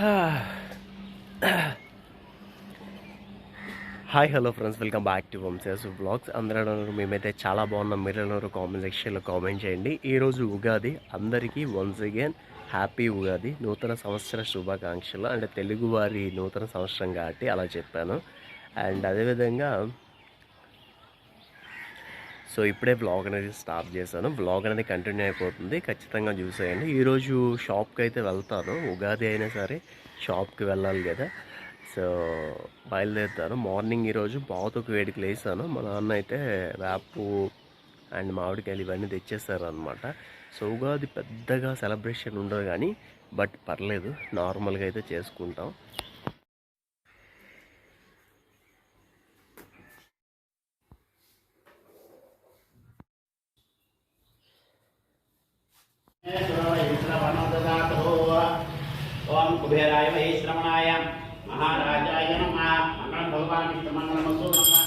Hi hello friends, welcome back to వంశాసు blogs. అందరూ మేమైతే చాలా బాగున్నాం. మీరు కామెంట్ సెక్షన్లో కామెంట్ చేయండి. ఈరోజు ఉగాది, అందరికీ వన్స్ అగైన్ హ్యాపీ ఉగాది, నూతన సంవత్సర శుభాకాంక్షలు. అంటే తెలుగువారి నూతన సంవత్సరం కాబట్టి అలా చెప్పాను. అండ్ అదేవిధంగా సో ఇప్పుడే వ్లాగ్ అనేది స్టార్ట్ చేశాను. వ్లాగ్ అనేది కంటిన్యూ అయిపోతుంది, ఖచ్చితంగా చూసేయండి. ఈరోజు షాప్కి అయితే వెళ్తాను. ఉగాది అయినా సరే షాప్కి వెళ్ళాలి కదా, సో బయలుదేరుతాను. మార్నింగ్ ఈరోజు బాతుకు వేడికి లేసాను. మా నాన్న అయితే వేపు అండ్ మామిడికాయలు ఇవన్నీ తెచ్చేస్తారు అనమాట. సో ఉగాది పెద్దగా సెలబ్రేషన్ ఉండదు కానీ బట్ పర్లేదు, నార్మల్గా అయితే చేసుకుంటాం. ओम कुबेराय वैश्रवणाय महाराजाय नमः मंगलम भगवान विष्णु मंगलम वसु नमः।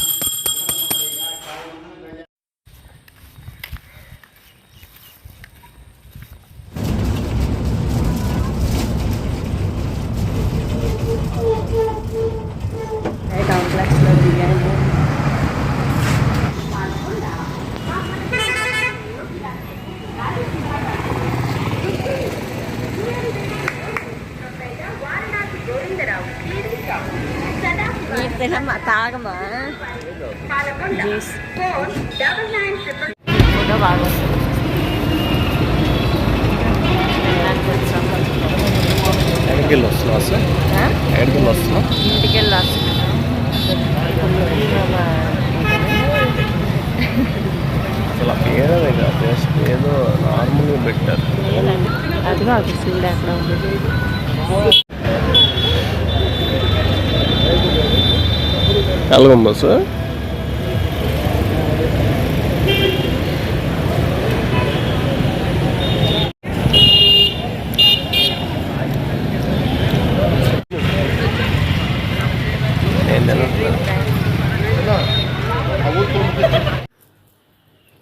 Mak tahu Yes. Udah bagus. ఎక్కడికి వస్తున్నా సార్? ఎక్కడికి వస్తున్నా? ఇంటికి వెళ్ళొస్తున్నాను. అసలు పేదదే కాదు, జస్ట్ ఏదో నార్మల్గా పెట్టారు. అదిగో అది చూడు అక్కడ ఉంది. కలగమ్మ సార్.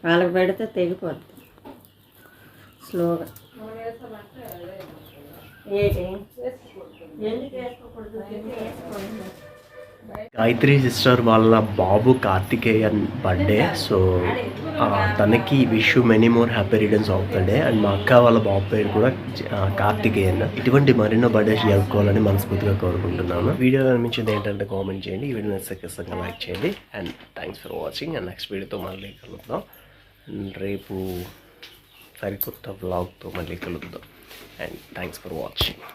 వాళ్ళకి పెడితే తెగిపోద్ది స్లోగా. గాయత్రి సిస్టర్ వాళ్ళ బాబు కార్తికేయన్ బర్త్డే. సో తనకి wish many more happy returns of the day. And మా అక్క వాళ్ళ బాబు పేరు కూడా కార్తికేయన్. ఇటువంటి మరెన్నో బర్త్డేస్ జరుపుకోవాలని మనస్ఫూర్తిగా కోరుకుంటున్నాను. వీడియో అనిపించింది ఏంటంటే కామెంట్ చేయండి. ఈ వీడియో ఖచ్చితంగా లైక్ చేయండి. And thanks for watching. And next వీడియోతో మళ్ళీ కలుద్దాం. అండ్ రేపు సరికొత్త వ్లాగ్తో మళ్ళీ కలుద్దాం. And thanks for watching.